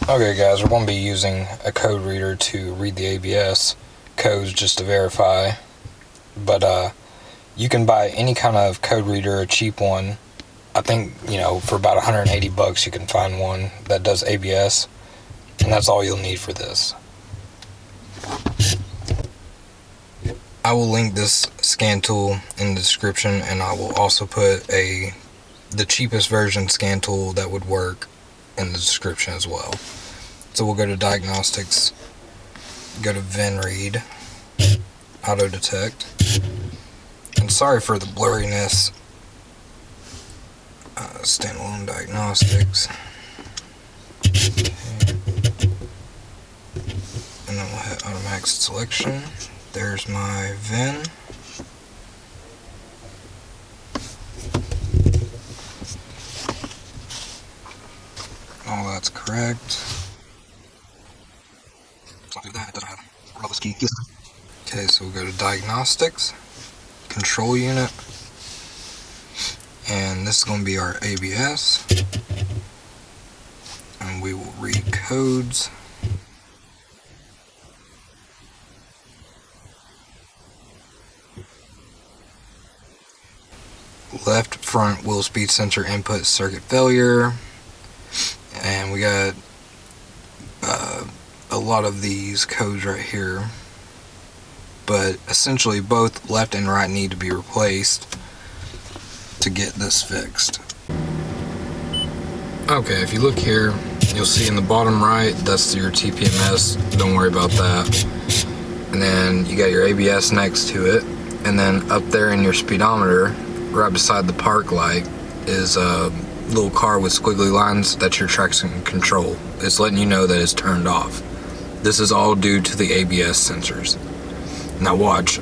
Okay guys, we're going to be using a code reader to read the ABS codes just to verify, but you can buy any kind of code reader, a cheap one. I think, for about 180 bucks you can find one that does ABS, and that's all you'll need for this. I will link this scan tool in the description, and I will also put the cheapest version scan tool that would work in the description as well. So we'll go to diagnostics, go to VIN read, auto detect, and sorry for the blurriness, standalone diagnostics, okay. And then we'll hit automatic selection. There's my VIN. All that's correct. Do that, it doesn't have all this key. Okay, so we'll go to diagnostics, control unit, and this is going to be our ABS, and we will read codes. Left front wheel speed sensor input circuit failure, and we got a lot of these codes right here, but essentially both left and right need to be replaced to get this fixed. Okay, if you look here, you'll see in the bottom right, that's your Tpms, don't worry about that. And then you got your ABS next to it, and then up there in your speedometer, right beside the park light, is a little car with squiggly lines. That's your traction control. It's letting you know that it's turned off. This is all due to the ABS sensors. Now watch,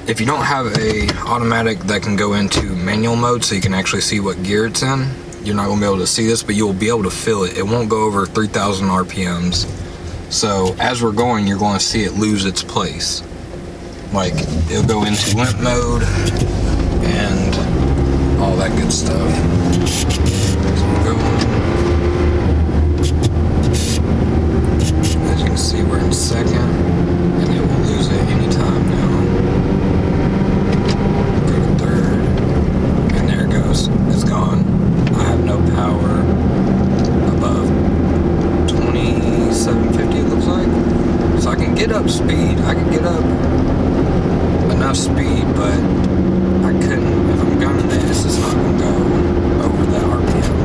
if you don't have a automatic that can go into manual mode so you can actually see what gear it's in, you're not going to be able to see this, but you'll be able to feel it. It won't go over 3,000 RPMs. So as we're going, you're going to see it lose its place. Like, it'll go into limp mode and all that good stuff. So we're going. As you can see, we're in second, and it will lose it anytime now. Go to third, and there it goes. It's gone. I have no power above 2750, it looks like. So I can get up speed. I can get up enough speed, but I couldn't. If I'm gunning this, it's not going to go over that RPM.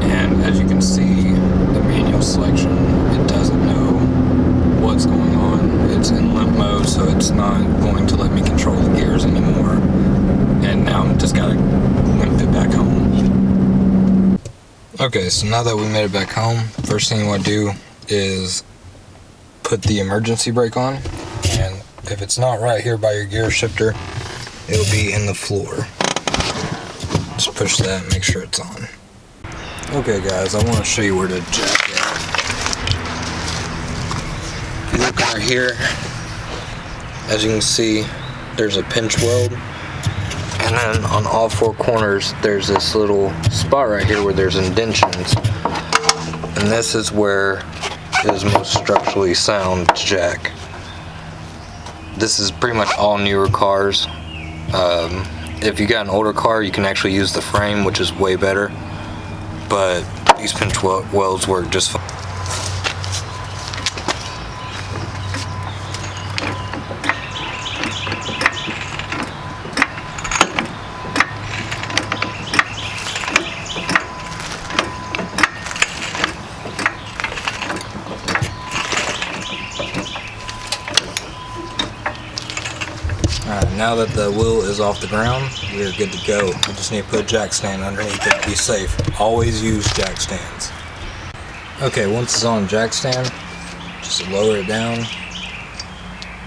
And as you can see, the manual selection, it doesn't know what's going on. It's in limp mode, so it's not going to let me control the gears anymore. And now I'm just gotta limp it back home. Okay, so now that we made it back home, first thing you want to do is put the emergency brake on. And if it's not right here by your gear shifter, it'll be in the floor. Just push that and make sure it's on. Okay guys, I want to show you where to jack it. If you look right here, as you can see, there's a pinch weld. And then on all four corners, there's this little spot right here where there's indentions. And this is where it is most structurally sound to jack. This is pretty much all newer cars. If you got an older car, you can actually use the frame, which is way better. But these pinch welds work just fine. Alright, now that the wheel is off the ground, we are good to go. We just need to put a jack stand underneath it to be safe. Always use jack stands. Okay, once it's on jack stand, just lower it down.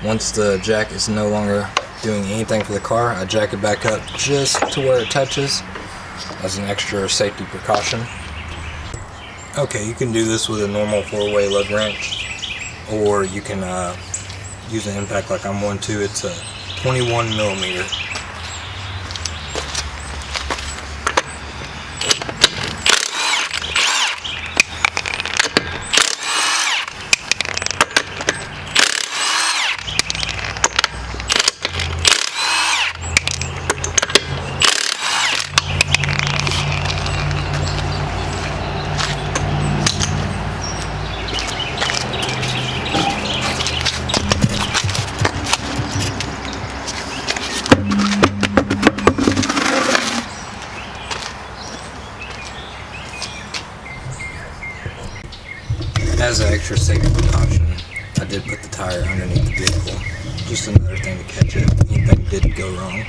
Once the jack is no longer doing anything for the car, I jack it back up just to where it touches as an extra safety precaution. Okay, you can do this with a normal 4-way lug wrench, or you can use an impact like I'm going to. It's a 21 millimeter. As an extra safety precaution, I did put the tire underneath the vehicle. Just another thing to catch it if anything did go wrong.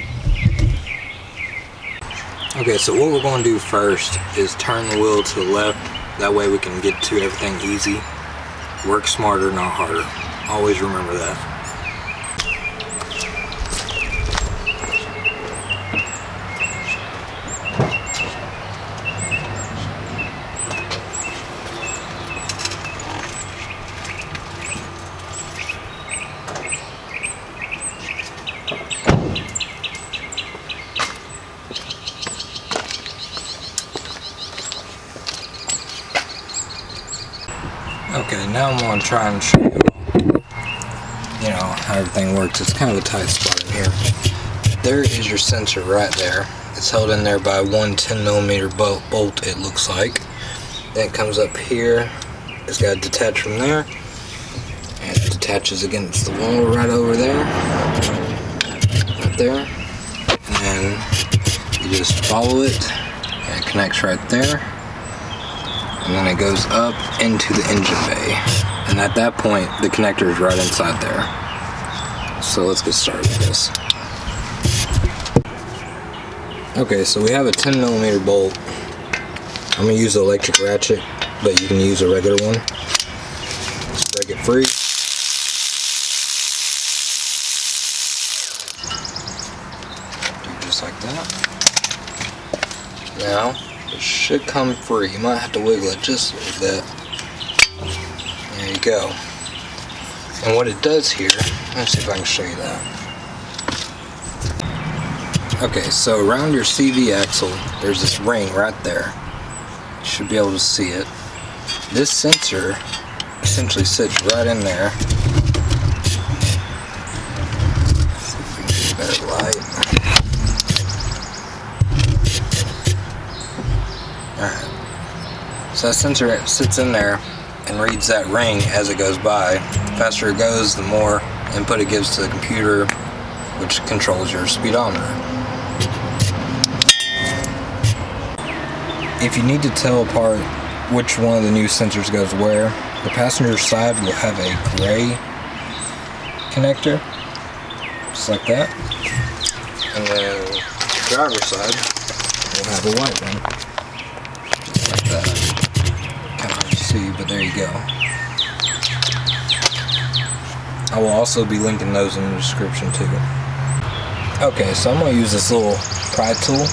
Okay, so what we're going to do first is turn the wheel to the left. That way we can get to everything easy. Work smarter, not harder. Always remember that. Okay, now I'm going to try and show you know, how everything works. It's kind of a tight spot in here. There is your sensor right there. It's held in there by one 10mm bolt, it looks like. Then it comes up here. It's got to detach from there. And it detaches against the wall right over there. Right there. And then you just follow it. And it connects right there. And then it goes up into the engine bay. And at that point, the connector is right inside there. So let's get started with this. Okay, so we have a 10mm bolt. I'm going to use the electric ratchet, but you can use a regular one. Just break it free. Do just like that. Now, it should come free. You might have to wiggle it just a little bit. There you go. And what it does here, let's see if I can show you that. Okay, so around your CV axle, there's this ring right there. You should be able to see it. This sensor essentially sits right in there. Let's see if we can get a better light. Alright, so that sensor sits in there and reads that ring as it goes by. The faster it goes, the more input it gives to the computer, which controls your speedometer. If you need to tell apart which one of the new sensors goes where, the passenger side will have a gray connector, just like that. And then the driver's side will have a white one. That. Kind of hard to see, but there you go. I will also be linking those in the description too. Okay, so I'm going to use this little pry tool.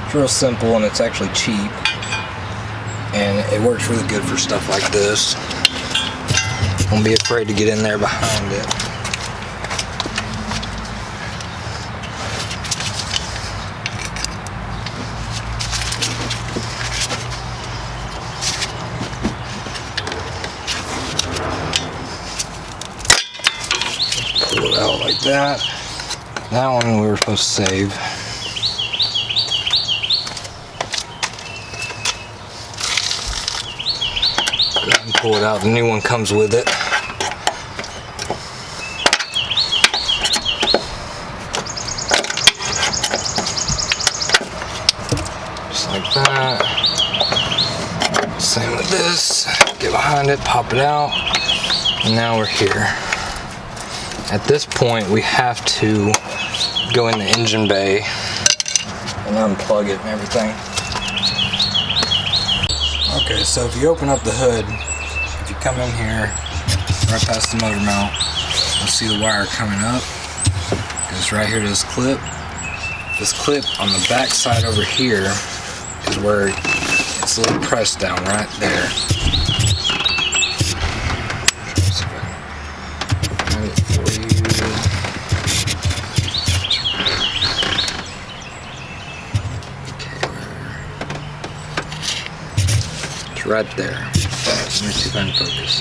It's real simple and it's actually cheap. And it works really good for stuff like this. Don't be afraid to get in there behind it. Pull it out like that. That one we were supposed to save. Go ahead and pull it out. The new one comes with it. Just like that. Same with this. Get behind it, pop it out. And now we're here. At this point, we have to go in the engine bay and unplug it and everything. Okay, so if you open up the hood, if you come in here, right past the motor mount, you'll see the wire coming up. It goes right here to this clip. This clip on the back side over here is where it's a little pressed down right there. Right there. Let me see if I can focus.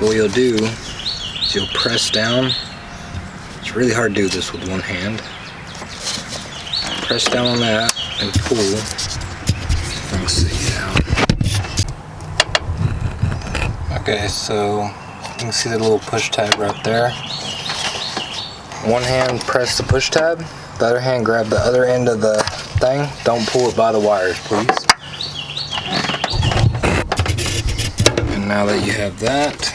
What you'll do is you'll press down. It's really hard to do this with one hand. Press down on that and pull. If I can see it out. Okay, so you can see the little push tab right there. One hand press the push tab. The other hand, grab the other end of the thing. Don't pull it by the wires, please. And now that you have that,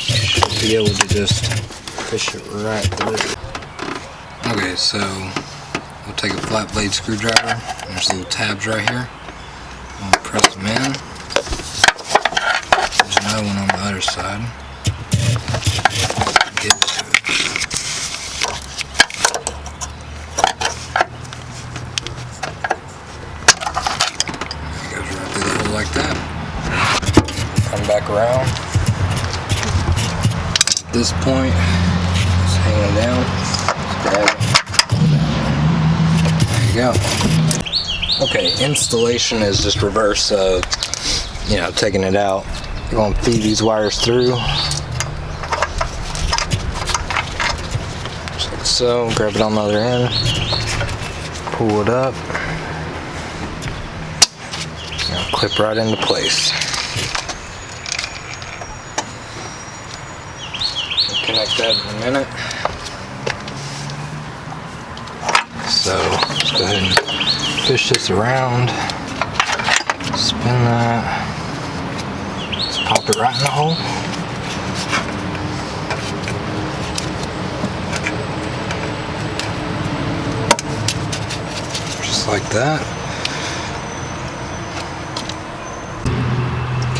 you should be able to just fish it right through. Okay, so we'll take a flat blade screwdriver. There's little tabs right here. We'll press them in. There's another one on the other side. Get to it. It goes right through the hole like that. Come back around. At this point, just hanging down. Just grab it. There you go. Okay, installation is just reverse of, you know, taking it out. You're going to feed these wires through. Just like so. Grab it on the other end. Pull it up. Now clip right into place. We'll connect that in a minute. So, let's go ahead and fish this around. Spin that. Pop it right in the hole. Just like that.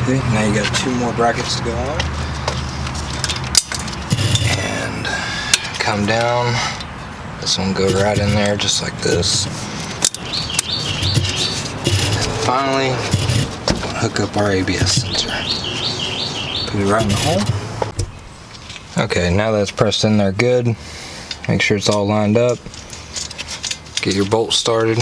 Okay, now you got 2 more brackets to go on. And come down. This one go right in there just like this. And finally, hook up our ABS sensor. Put it right in the hole. Okay, now that's pressed in there good. Make sure it's all lined up. Get your bolt started.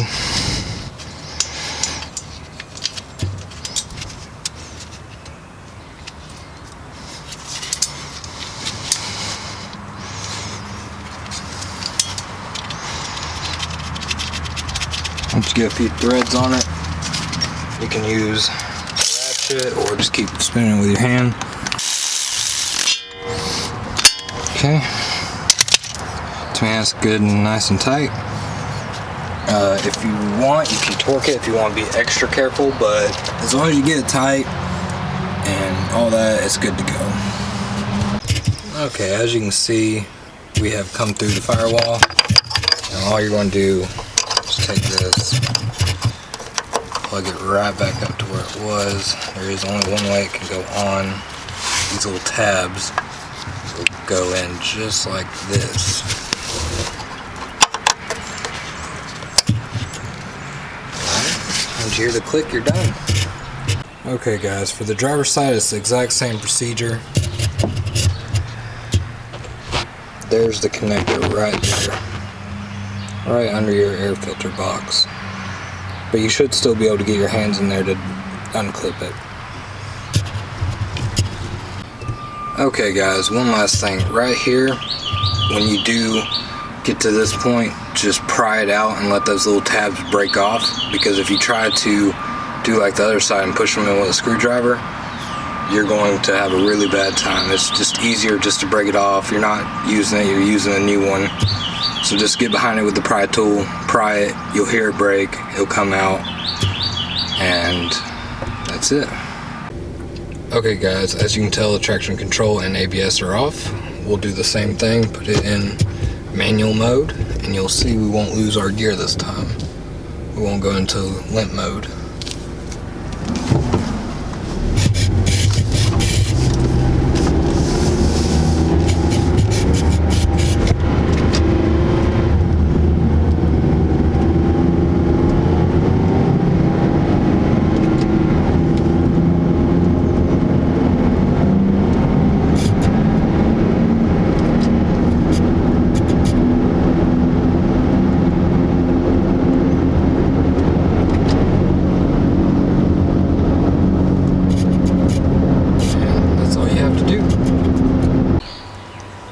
Once you get a few threads on it, you can use a ratchet or just keep spinning it with your hand. Okay. To me, that's good and nice and tight. If you want, you can torque it if you want to be extra careful, but as long as you get it tight and all that, it's good to go. Okay, as you can see, we have come through the firewall. Now all you're going to do is take this, plug it right back up to where it was. There is only one way it can go on. These little tabs will go in just like this. Once you hear the click, you're done. Okay guys, for the driver's side, it's the exact same procedure. There's the connector right there, right under your air filter box. But you should still be able to get your hands in there to unclip it. Okay guys, one last thing. Right here, when you do get to this point, just pry it out and let those little tabs break off, because if you try to do like the other side and push them in with a screwdriver, you're going to have a really bad time. It's just easier just to break it off. You're not using it, you're using a new one. So just get behind it with the pry tool, pry it, you'll hear it break, it'll come out, and that's it. Okay guys, as you can tell, the traction control and ABS are off. We'll do the same thing, put it in manual mode, and you'll see we won't lose our gear this time. We won't go into limp mode.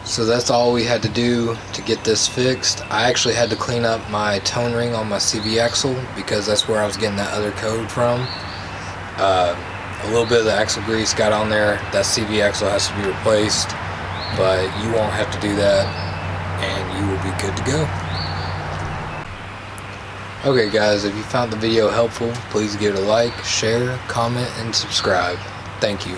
So that's all we had to do to get this fixed. I actually had to clean up my tone ring on my CV axle because that's where I was getting that other code from. A little bit of the axle grease got on there. That CV axle has to be replaced, but you won't have to do that and you will be good to go. Okay guys, if you found the video helpful, please give it a like, share, comment, and subscribe. Thank you.